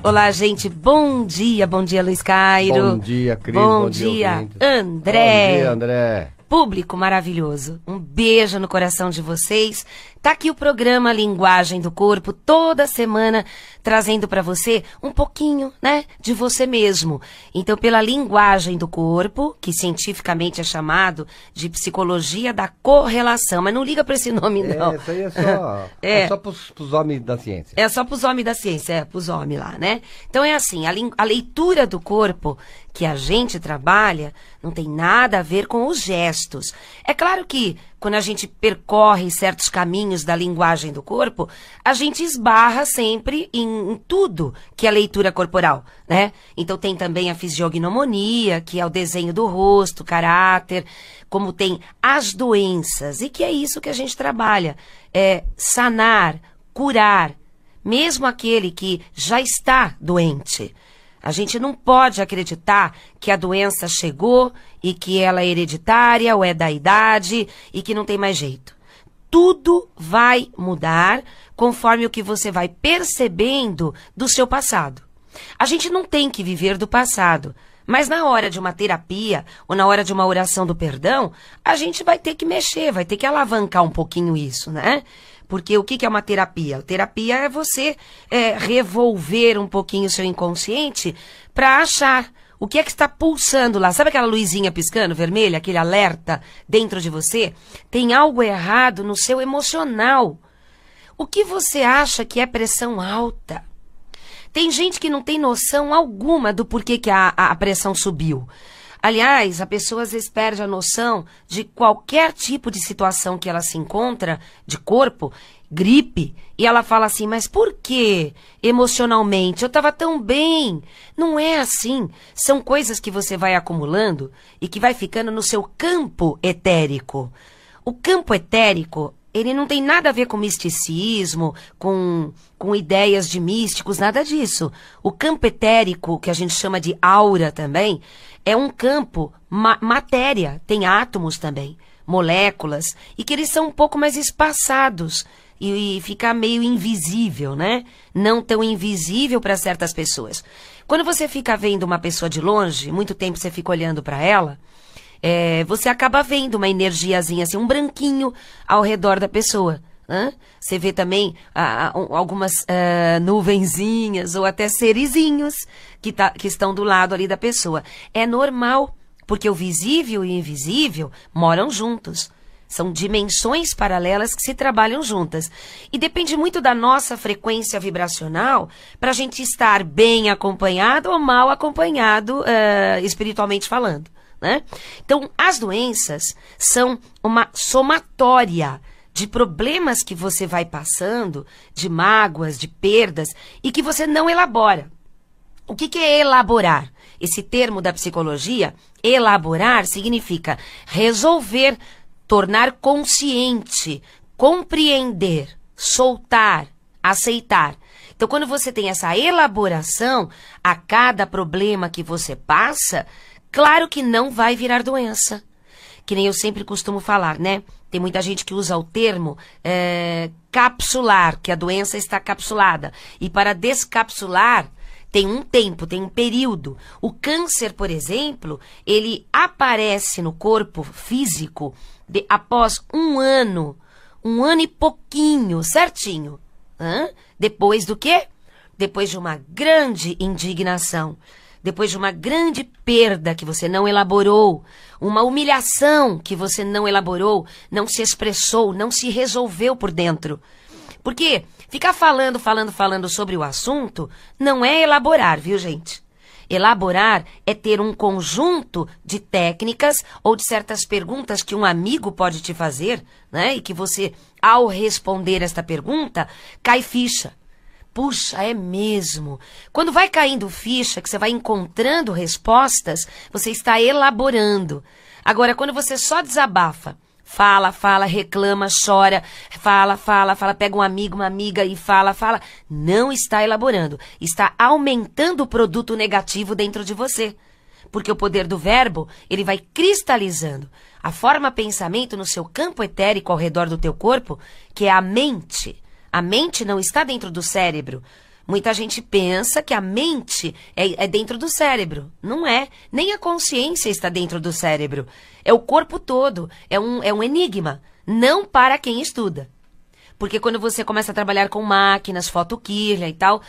Olá, gente, bom dia Luiz Cairo. Bom dia, Cris. Bom dia, André. Bom dia, André. Público maravilhoso, um beijo no coração de vocês. Tá aqui o programa Linguagem do Corpo, toda semana trazendo para você um pouquinho, né, de você mesmo. Então, pela linguagem do corpo, que cientificamente é chamado de psicologia da correlação, mas não liga para esse nome, não. Isso aí é só pros homens da ciência. É só pros homens da ciência, pros homens lá, né? Então é assim, a leitura do corpo que a gente trabalha não tem nada a ver com os gestos. É claro que quando a gente percorre certos caminhos da linguagem do corpo, a gente esbarra sempre em tudo que é leitura corporal, né? Então tem também a fisiognomonia, que é o desenho do rosto, caráter, como tem as doenças, e que é isso que a gente trabalha, é sanar, curar, mesmo aquele que já está doente. A gente não pode acreditar que a doença chegou e que ela é hereditária ou é da idade e que não tem mais jeito. Tudo vai mudar conforme o que você vai percebendo do seu passado. A gente não tem que viver do passado, mas na hora de uma terapia ou na hora de uma oração do perdão, a gente vai ter que mexer, vai ter que alavancar um pouquinho isso, né? Porque o que é uma terapia? Terapia é você revolver um pouquinho o seu inconsciente para achar o que é que está pulsando lá. Sabe aquela luzinha piscando, vermelha, aquele alerta dentro de você? Tem algo errado no seu emocional. O que você acha que é pressão alta? Tem gente que não tem noção alguma do porquê que a pressão subiu. Aliás, a pessoa às vezes perde a noção de qualquer tipo de situação que ela se encontra, de corpo, gripe, e ela fala assim, mas por quê? Emocionalmente, eu estava tão bem. Não é assim. São coisas que você vai acumulando e que vai ficando no seu campo etérico. O campo etérico, ele não tem nada a ver com misticismo, com ideias de místicos, nada disso. O campo etérico, que a gente chama de aura também, é um campo matéria, tem átomos também, moléculas, e que eles são um pouco mais espaçados e fica meio invisível, né? Não tão invisível para certas pessoas. Quando você fica vendo uma pessoa de longe, muito tempo você fica olhando para ela, você acaba vendo uma energiazinha, assim, um branquinho ao redor da pessoa. Você vê também algumas nuvenzinhas ou até serizinhos que estão do lado ali da pessoa. É normal, porque o visível e o invisível moram juntos. São dimensões paralelas que se trabalham juntas. E depende muito da nossa frequência vibracional para a gente estar bem acompanhado ou mal acompanhado, espiritualmente falando, né? Então, as doenças são uma somatória de problemas que você vai passando, de mágoas, de perdas, e que você não elabora. O que é elaborar? Esse termo da psicologia, elaborar, significa resolver, tornar consciente, compreender, soltar, aceitar. Então, quando você tem essa elaboração a cada problema que você passa, claro que não vai virar doença. Que nem eu sempre costumo falar, né? Tem muita gente que usa o termo capsular, que a doença está capsulada. E para descapsular, tem um tempo, tem um período. O câncer, por exemplo, ele aparece no corpo físico após um ano e pouquinho, certinho. Depois do quê? Depois de uma grande indignação. Depois de uma grande perda que você não elaborou, uma humilhação que você não elaborou, não se expressou, não se resolveu por dentro. Porque ficar falando sobre o assunto não é elaborar, viu, gente? Elaborar é ter um conjunto de técnicas ou de certas perguntas que um amigo pode te fazer, né? E que você, ao responder esta pergunta, cai ficha. Puxa, é mesmo. Quando vai caindo ficha, que você vai encontrando respostas, você está elaborando. Agora, quando você só desabafa, fala, reclama, chora, fala, pega um amigo, uma amiga e fala, não está elaborando. Está aumentando o produto negativo dentro de você. Porque o poder do verbo, ele vai cristalizando a forma pensamento no seu campo etérico ao redor do teu corpo, que é a mente. A mente não está dentro do cérebro. Muita gente pensa que a mente é dentro do cérebro. Não é. Nem a consciência está dentro do cérebro. É o corpo todo. É um enigma. Não para quem estuda. Porque quando você começa a trabalhar com máquinas, fotoquímica e tal,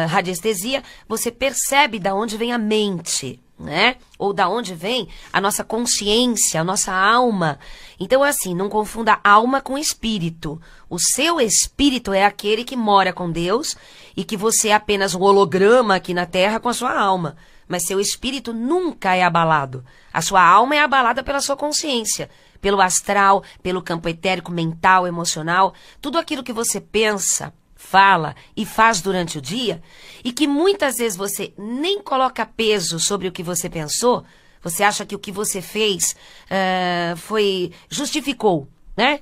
radiestesia, você percebe de onde vem a mente, né? Ou da onde vem a nossa consciência, a nossa alma. Então, assim, não confunda alma com espírito. O seu espírito é aquele que mora com Deus e que você é apenas um holograma aqui na Terra com a sua alma. Mas seu espírito nunca é abalado. A sua alma é abalada pela sua consciência, pelo astral, pelo campo etérico, mental, emocional. Tudo aquilo que você pensa, fala e faz durante o dia, e que muitas vezes você nem coloca peso sobre o que você pensou, você acha que o que você fez justificou, né?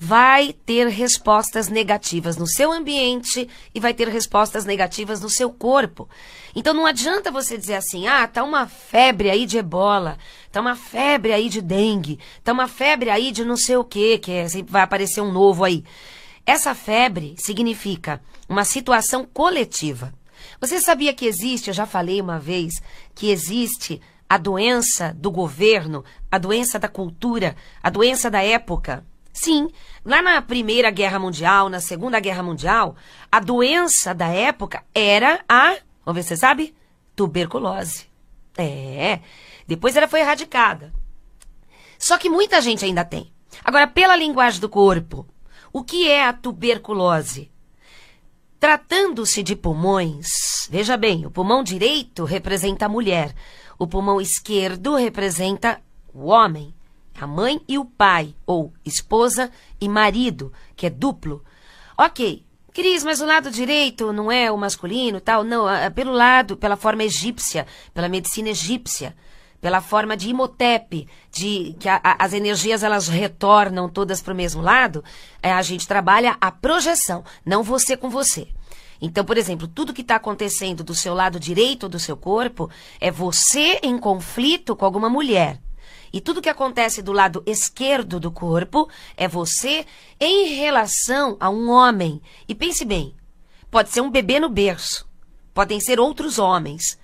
Vai ter respostas negativas no seu ambiente e vai ter respostas negativas no seu corpo. Então não adianta você dizer assim, tá uma febre aí de ebola, tá uma febre aí de dengue, tá uma febre aí de não sei o quê, vai aparecer um novo aí. Essa febre significa uma situação coletiva. Você sabia que existe, eu já falei uma vez, que existe a doença do governo, a doença da cultura, a doença da época? Sim, lá na Primeira Guerra Mundial, na Segunda Guerra Mundial, a doença da época era vamos ver se você sabe, tuberculose. Depois ela foi erradicada. Só que muita gente ainda tem. Agora, pela linguagem do corpo, o que é a tuberculose? Tratando-se de pulmões, veja bem, o pulmão direito representa a mulher, o pulmão esquerdo representa o homem. A mãe e o pai, ou esposa e marido, que é duplo. Ok, Cris, mas o lado direito não é o masculino e tal? Não, pela forma egípcia, pela medicina egípcia, pela forma de Imhotep, que as energias elas retornam todas para o mesmo lado, a gente trabalha a projeção, não você com você. Então, por exemplo, tudo que está acontecendo do seu lado direito do seu corpo é você em conflito com alguma mulher. E tudo que acontece do lado esquerdo do corpo é você em relação a um homem. E pense bem, pode ser um bebê no berço, podem ser outros homens.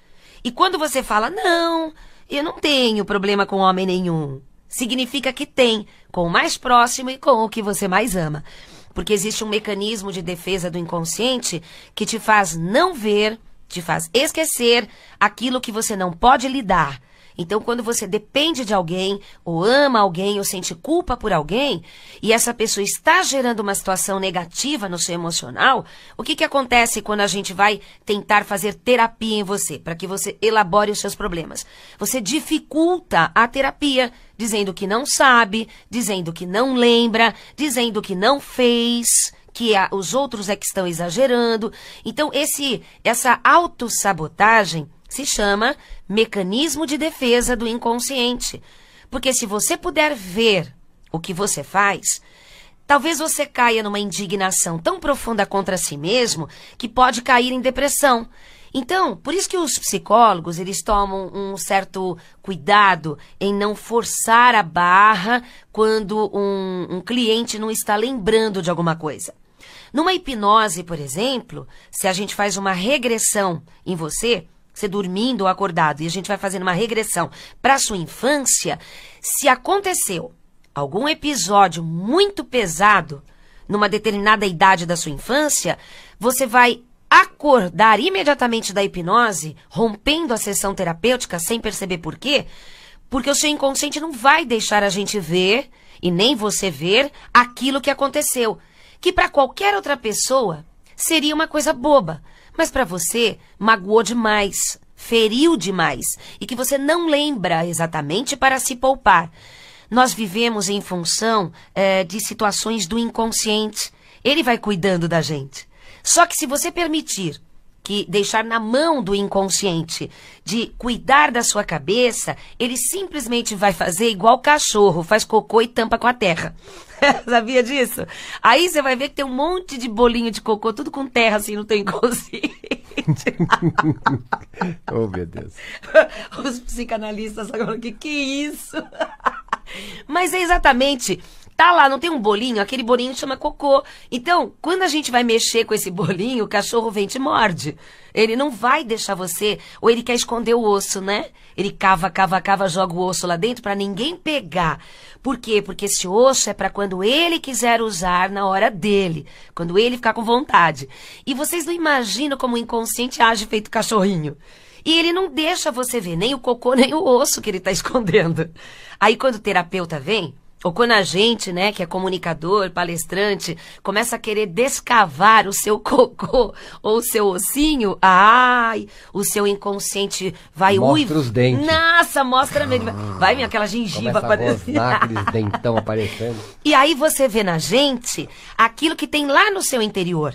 E quando você fala, não, eu não tenho problema com homem nenhum, significa que tem, com o mais próximo e com o que você mais ama. Porque existe um mecanismo de defesa do inconsciente que te faz não ver, te faz esquecer aquilo que você não pode lidar. Então, quando você depende de alguém, ou ama alguém, ou sente culpa por alguém, e essa pessoa está gerando uma situação negativa no seu emocional, o que acontece quando a gente vai tentar fazer terapia em você, para que você elabore os seus problemas? Você dificulta a terapia, dizendo que não sabe, dizendo que não lembra, dizendo que não fez, que os outros é que estão exagerando. Então, essa autossabotagem se chama mecanismo de defesa do inconsciente. Porque se você puder ver o que você faz, talvez você caia numa indignação tão profunda contra si mesmo que pode cair em depressão. Então, por isso que os psicólogos, eles tomam um certo cuidado em não forçar a barra quando um cliente não está lembrando de alguma coisa. Numa hipnose, por exemplo, se a gente faz uma regressão em você dormindo ou acordado, e a gente vai fazendo uma regressão para a sua infância, se aconteceu algum episódio muito pesado numa determinada idade da sua infância, você vai acordar imediatamente da hipnose, rompendo a sessão terapêutica sem perceber por quê, porque o seu inconsciente não vai deixar a gente ver, e nem você ver, aquilo que aconteceu, que para qualquer outra pessoa seria uma coisa boba, mas para você magoou demais, feriu demais, e que você não lembra exatamente para se poupar. Nós vivemos em função de situações do inconsciente. Ele vai cuidando da gente. Só que se você permitir deixar na mão do inconsciente de cuidar da sua cabeça, ele simplesmente vai fazer igual cachorro, faz cocô e tampa com a terra. Sabia disso? Aí você vai ver que tem um monte de bolinho de cocô, tudo com terra assim no teu inconsciente. Oh, meu Deus. Os psicanalistas agora, que é isso? Mas é exatamente Tá lá, não tem um bolinho? Aquele bolinho chama cocô. Então, quando a gente vai mexer com esse bolinho, o cachorro vem e te morde. Ele não vai deixar você... Ou ele quer esconder o osso, né? Ele cava, joga o osso lá dentro pra ninguém pegar. Por quê? Porque esse osso é pra quando ele quiser usar na hora dele. Quando ele ficar com vontade. E vocês não imaginam como o inconsciente age feito cachorrinho. E ele não deixa você ver nem o cocô, nem o osso que ele tá escondendo. Aí quando o terapeuta vem... Ou quando a gente, né, que é comunicador, palestrante, começa a querer descavar o seu cocô ou o seu ossinho, ai, o seu inconsciente vai... Mostra os dentes. Nossa, mostra mesmo. Vai, aquela gengiva aparecendo. Aqueles dentão aparecendo. E aí você vê na gente aquilo que tem lá no seu interior.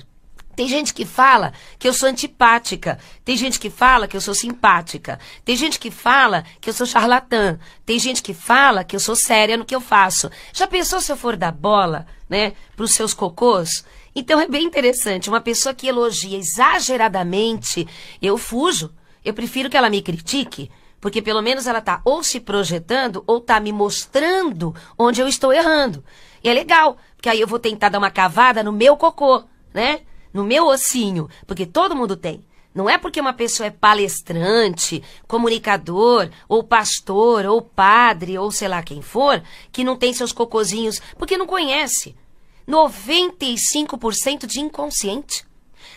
Tem gente que fala que eu sou antipática. Tem gente que fala que eu sou simpática. Tem gente que fala que eu sou charlatã. Tem gente que fala que eu sou séria no que eu faço. Já pensou se eu for dar bola, né, pros seus cocôs? Então é bem interessante. Uma pessoa que elogia exageradamente, eu fujo. Eu prefiro que ela me critique, porque pelo menos ela tá ou se projetando ou tá me mostrando onde eu estou errando. E é legal, porque aí eu vou tentar dar uma cavada no meu cocô, né? No meu ossinho, porque todo mundo tem. Não é porque uma pessoa é palestrante, comunicador, ou pastor, ou padre, ou sei lá quem for, que não tem seus cocozinhos, porque não conhece. 95% de inconsciente.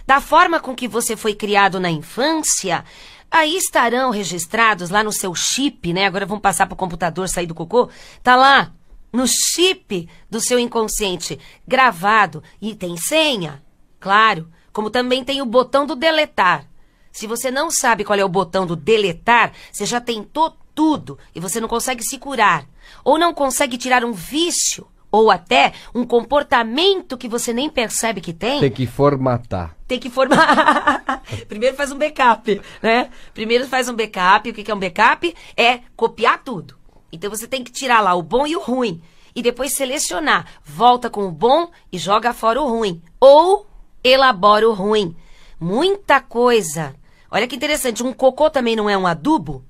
Da forma com que você foi criado na infância, aí estarão registrados lá no seu chip, né? Agora vamos passar para o computador, sair do cocô. Tá lá, no chip do seu inconsciente, gravado, e tem senha. Claro, como também tem o botão do deletar. Se você não sabe qual é o botão do deletar, você já tentou tudo e você não consegue se curar. Ou não consegue tirar um vício, ou até um comportamento que você nem percebe que tem. Tem que formatar. Tem que formatar. Primeiro faz um backup, né? Primeiro faz um backup. O que é um backup? É copiar tudo. Então você tem que tirar lá o bom e o ruim. E depois selecionar. Volta com o bom e joga fora o ruim. Ou... elabora o ruim. Muita coisa. Olha que interessante, um cocô também não é um adubo?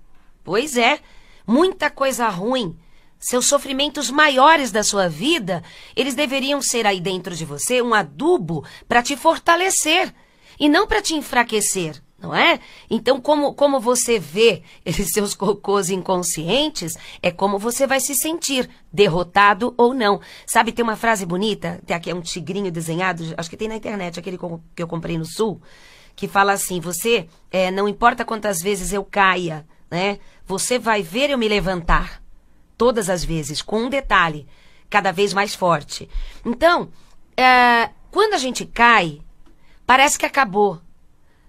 Pois é, muita coisa ruim. Seus sofrimentos maiores da sua vida, eles deveriam ser aí dentro de você um adubo para te fortalecer e não para te enfraquecer. Não é? Então, como você vê esses seus cocôs inconscientes, é como você vai se sentir, derrotado ou não. Sabe, tem uma frase bonita, tem aqui é um tigrinho desenhado, acho que tem na internet, aquele que eu comprei no Sul, que fala assim, você, não importa quantas vezes eu caia, né? Você vai ver eu me levantar, todas as vezes, com um detalhe, cada vez mais forte. Então, quando a gente cai, parece que acabou.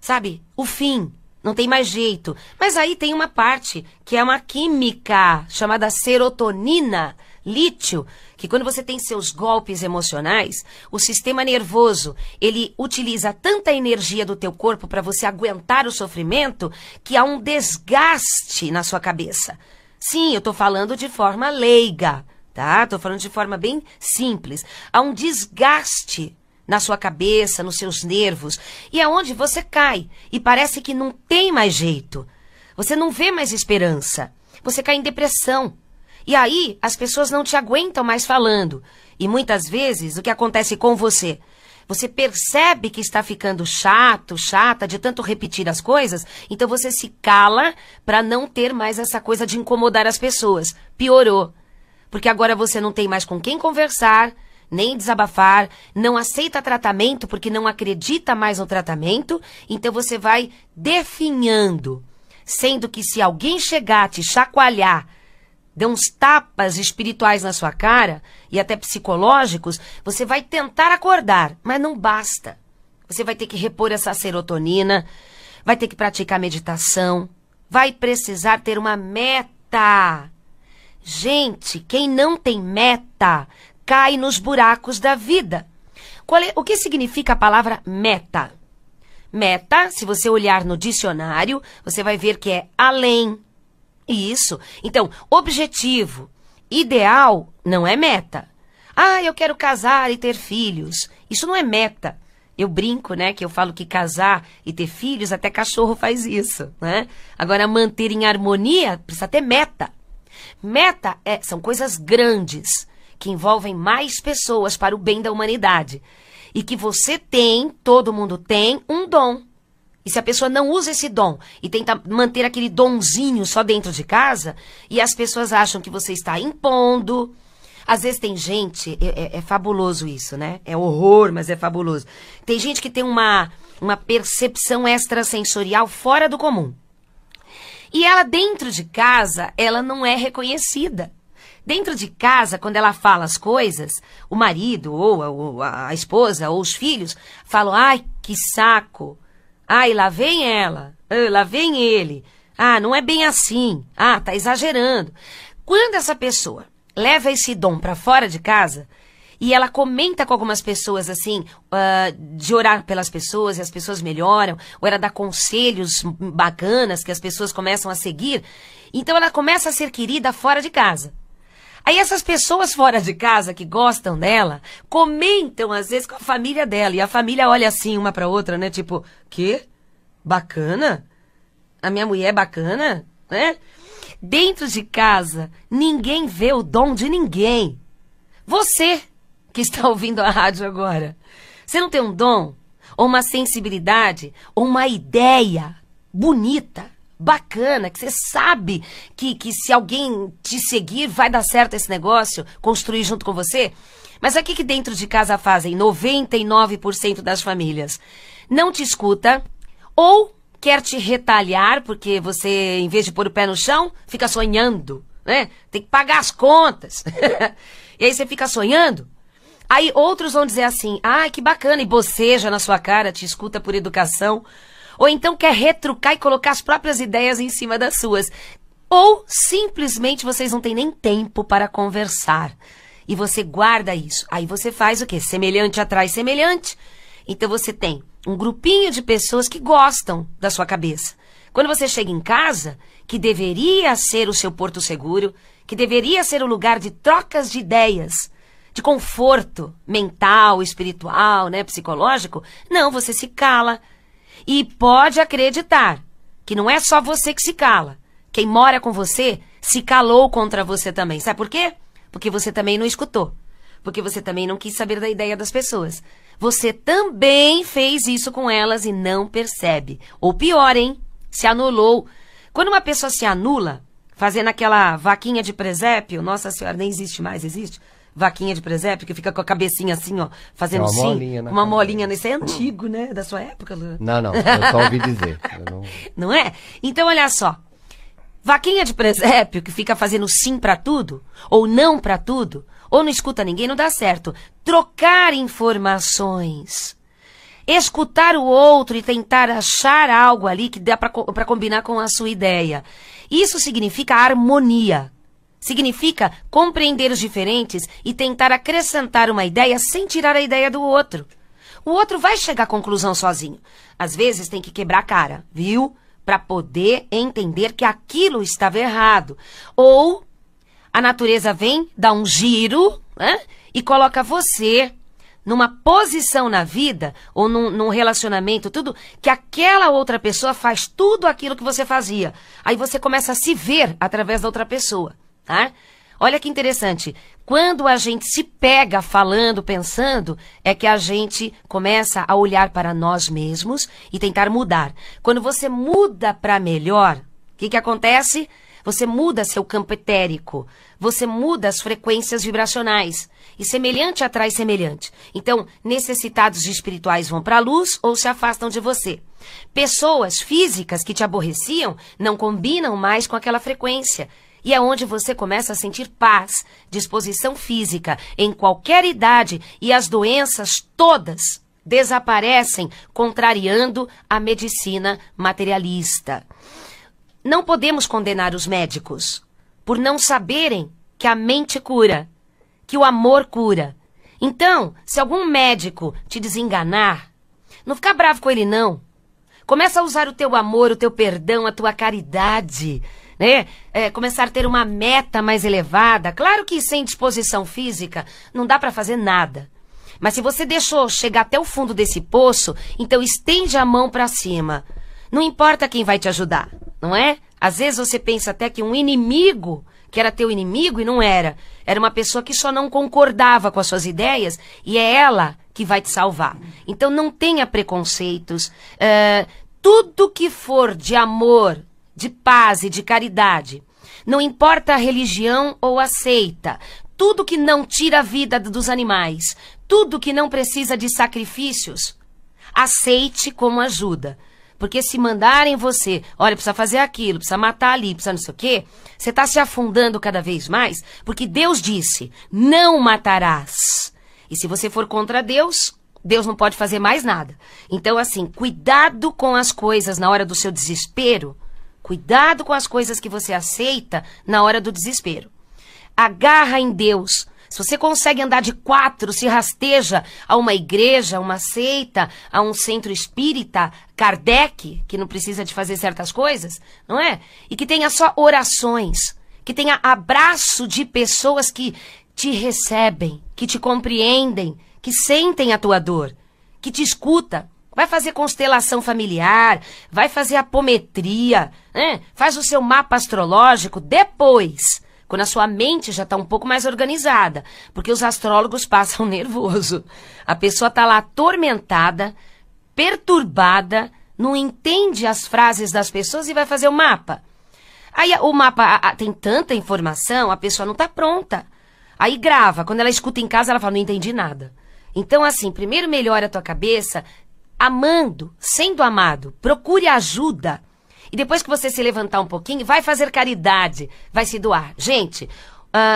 Sabe, o fim, não tem mais jeito. Mas aí tem uma parte que é uma química chamada serotonina, lítio, que quando você tem seus golpes emocionais, o sistema nervoso, ele utiliza tanta energia do teu corpo para você aguentar o sofrimento que há um desgaste na sua cabeça. Sim, eu tô falando de forma leiga, tá? Tô falando de forma bem simples. Há um desgaste na sua cabeça, nos seus nervos, e é onde você cai, e parece que não tem mais jeito. Você não vê mais esperança. Você cai em depressão. E aí, as pessoas não te aguentam mais falando. E muitas vezes, o que acontece com você? Você percebe que está ficando chato, chata, de tanto repetir as coisas, então você se cala para não ter mais essa coisa de incomodar as pessoas. Piorou. Porque agora você não tem mais com quem conversar, nem desabafar, não aceita tratamento porque não acredita mais no tratamento, então você vai definhando. Sendo que se alguém chegar a te chacoalhar, der uns tapas espirituais na sua cara, e até psicológicos, você vai tentar acordar, mas não basta. Você vai ter que repor essa serotonina, vai ter que praticar meditação, vai precisar ter uma meta. Gente, quem não tem meta cai nos buracos da vida. O que significa a palavra meta? Meta, se você olhar no dicionário, você vai ver que é além. Isso. Então, objetivo, ideal, não é meta. Ah, eu quero casar e ter filhos. Isso não é meta. Eu brinco, né, que eu falo que casar e ter filhos, até cachorro faz isso, né? Agora, manter em harmonia, precisa ter meta. Meta são coisas grandes, que envolvem mais pessoas para o bem da humanidade. E que você tem, todo mundo tem, um dom. E se a pessoa não usa esse dom e tenta manter aquele donzinho só dentro de casa, e as pessoas acham que você está impondo. Às vezes tem gente, é fabuloso isso, né? É horror, mas é fabuloso. Tem gente que tem uma percepção extrasensorial fora do comum. E ela dentro de casa, ela não é reconhecida. Dentro de casa, quando ela fala as coisas, o marido, ou a esposa, ou os filhos, falam, ai, que saco. Ai, lá vem ela. Lá vem ele. Ah, não é bem assim. Ah, tá exagerando. Quando essa pessoa leva esse dom para fora de casa, e ela comenta com algumas pessoas, assim, de orar pelas pessoas, e as pessoas melhoram, ou ela dá conselhos bacanas que as pessoas começam a seguir, então ela começa a ser querida fora de casa. Aí essas pessoas fora de casa que gostam dela, comentam às vezes com a família dela. E a família olha assim uma pra outra, né? Tipo, quê? Bacana? A minha mulher é bacana? Né? Dentro de casa, ninguém vê o dom de ninguém. Você que está ouvindo a rádio agora, você não tem um dom? Ou uma sensibilidade? Ou uma ideia bonita? Bacana, que você sabe que se alguém te seguir vai dar certo esse negócio, construir junto com você. Mas o que dentro de casa fazem 99% das famílias? Não te escuta ou quer te retalhar porque você, em vez de pôr o pé no chão, fica sonhando, né? Tem que pagar as contas. E aí você fica sonhando. Aí outros vão dizer assim, ah, que bacana, e boceja na sua cara, te escuta por educação. Ou então quer retrucar e colocar as próprias ideias em cima das suas. Ou simplesmente vocês não têm nem tempo para conversar. E você guarda isso. Aí você faz o quê? Semelhante atrai semelhante. Então você tem um grupinho de pessoas que gostam da sua cabeça. Quando você chega em casa, que deveria ser o seu porto seguro, que deveria ser o lugar de trocas de ideias, de conforto mental, espiritual, né, psicológico, não, você se cala. E pode acreditar que não é só você que se cala. Quem mora com você se calou contra você também. Sabe por quê? Porque você também não escutou. Porque você também não quis saber da ideia das pessoas. Você também fez isso com elas e não percebe. Ou pior, hein? Se anulou. Quando uma pessoa se anula, fazendo aquela vaquinha de presépio, Nossa Senhora, nem existe mais, existe? Vaquinha de presépio, que fica com a cabecinha assim, ó, fazendo sim, uma molinha. Isso é antigo, né? Da sua época, Lu? Não, eu só ouvi dizer. Não é? Então, olha só. Vaquinha de presépio, que fica fazendo sim pra tudo, ou não pra tudo, ou não escuta ninguém, não dá certo. Trocar informações. Escutar o outro e tentar achar algo ali que dá pra combinar com a sua ideia. Isso significa harmonia. Significa compreender os diferentes e tentar acrescentar uma ideia sem tirar a ideia do outro. O outro vai chegar à conclusão sozinho. Às vezes tem que quebrar a cara, viu? Para poder entender que aquilo estava errado. Ou a natureza vem, dá um giro, né? E coloca você numa posição na vida ou num relacionamento, tudo, que aquela outra pessoa faz tudo aquilo que você fazia. Aí você começa a se ver através da outra pessoa. Tá? Olha que interessante, quando a gente se pega falando, pensando, é que a gente começa a olhar para nós mesmos e tentar mudar. Quando você muda para melhor, o que acontece? Você muda seu campo etérico, você muda as frequências vibracionais. E semelhante atrai semelhante. Então, necessitados espirituais vão para a luz ou se afastam de você. Pessoas físicas que te aborreciam não combinam mais com aquela frequência. E é onde você começa a sentir paz, disposição física, em qualquer idade, e as doenças todas desaparecem, contrariando a medicina materialista. Não podemos condenar os médicos por não saberem que a mente cura, que o amor cura. Então, se algum médico te desenganar, não fica bravo com ele, não. Começa a usar o teu amor, o teu perdão, a tua caridade, né? Começar a ter uma meta mais elevada. Claro que sem disposição física não dá para fazer nada. Mas se você deixou chegar até o fundo desse poço, então estende a mão para cima. Não importa quem vai te ajudar, não é? Às vezes você pensa até que um inimigo que era teu inimigo e não era. Era uma pessoa que só não concordava com as suas ideias e é ela que vai te salvar. Então não tenha preconceitos. Tudo que for de amor, de paz e de caridade, não importa a religião ou a seita, tudo que não tira a vida dos animais, tudo que não precisa de sacrifícios, aceite como ajuda. Porque se mandarem você, olha, precisa fazer aquilo, precisa matar ali, precisa não sei o quê, você está se afundando cada vez mais, porque Deus disse, não matarás. E se você for contra Deus, Deus não pode fazer mais nada. Então, assim, cuidado com as coisas na hora do seu desespero, cuidado com as coisas que você aceita na hora do desespero. Agarra em Deus. Se você consegue andar de 4, se rasteja a uma igreja, a uma seita, a um centro espírita, Kardec, que não precisa de fazer certas coisas, não é? E que tenha só orações, que tenha abraço de pessoas que te recebem, que te compreendem, que sentem a tua dor, que te escuta. Vai fazer constelação familiar, vai fazer apometria, né? Faz o seu mapa astrológico depois, quando a sua mente já está um pouco mais organizada, porque os astrólogos passam nervoso. A pessoa está lá atormentada, perturbada, não entende as frases das pessoas e vai fazer o mapa. Aí o mapa tem tanta informação, a pessoa não está pronta. Aí grava, quando ela escuta em casa, ela fala, não entendi nada. Então, assim, primeiro melhora a tua cabeça, amando, sendo amado, procure ajuda. E depois que você se levantar um pouquinho, vai fazer caridade, vai se doar. Gente,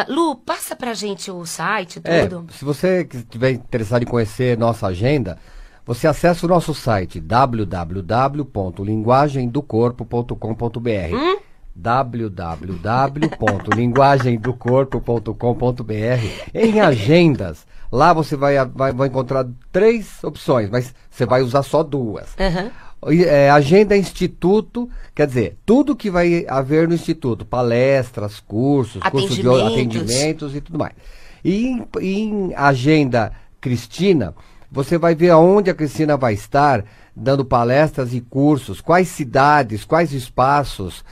Lu, passa pra gente o site, tudo. Se você estiver interessado em conhecer nossa agenda, você acessa o nosso site www.linguagemdocorpo.com.br www.linguagemdocorpo.com.br. Em agendas, lá você vai encontrar 3 opções, mas você vai usar só 2. Agenda Instituto, quer dizer, tudo que vai haver no Instituto, palestras, cursos de atendimentos e tudo mais. E em Agenda Cristina, você vai ver aonde a Cristina vai estar dando palestras e cursos, quais cidades, quais espaços.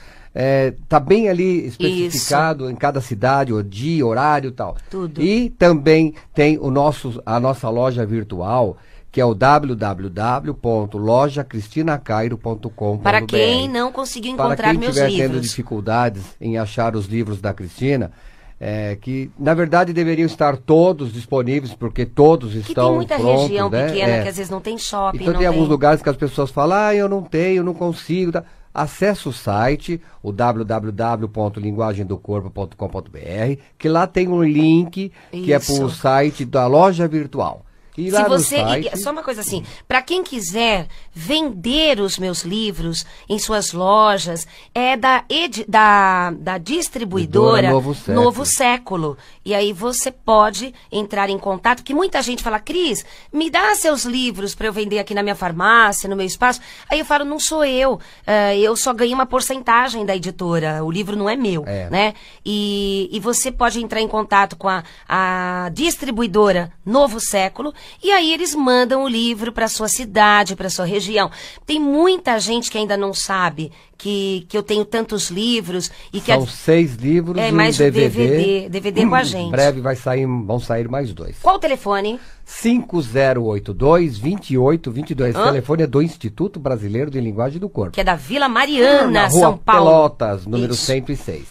Tá bem ali especificado em cada cidade, o dia, horário e tal. Tudo. E também tem a nossa loja virtual, que é o www.lojacristinacairo.com.br. Para quem não conseguiu encontrar meus livros. Para quem estiver tendo dificuldades em achar os livros da Cristina, que na verdade deveriam estar todos disponíveis, porque todos estão prontos. Tem muita região pequena que às vezes não tem shopping. Então tem alguns lugares que as pessoas falam, eu não tenho, eu não consigo. Tá? Acesse o site, o www.linguagemdocorpo.com.br, que lá tem um link que é para o site da loja virtual. E lá só uma coisa assim, para quem quiser vender os meus livros em suas lojas, é da distribuidora Novo Século. E aí você pode entrar em contato, que muita gente fala, Cris, me dá seus livros para eu vender aqui na minha farmácia, no meu espaço. Aí eu falo, não sou eu só ganhei uma porcentagem da editora, o livro não é meu, né? E você pode entrar em contato com a distribuidora Novo Século, e aí eles mandam o livro para sua cidade, para sua região. Tem muita gente que ainda não sabe que eu tenho tantos livros. E que são 6 livros e mais um DVD. DVD com a gente. Em breve vão sair mais 2. Qual o telefone? 5082-2822. O telefone é do Instituto Brasileiro de Linguagem do Corpo. Que é da Vila Mariana, na Rua São Paulo. Pelotas, número 106.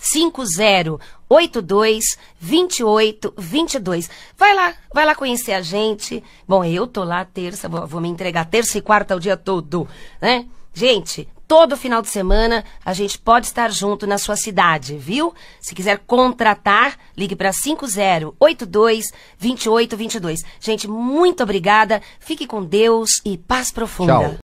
5082-2822. Vai lá conhecer a gente. Bom, eu tô lá terça, vou me entregar terça e quarta o dia todo, né? Gente, todo final de semana a gente pode estar junto na sua cidade, viu? Se quiser contratar, ligue para 5082-2822. Gente, muito obrigada. Fique com Deus e paz profunda. Tchau.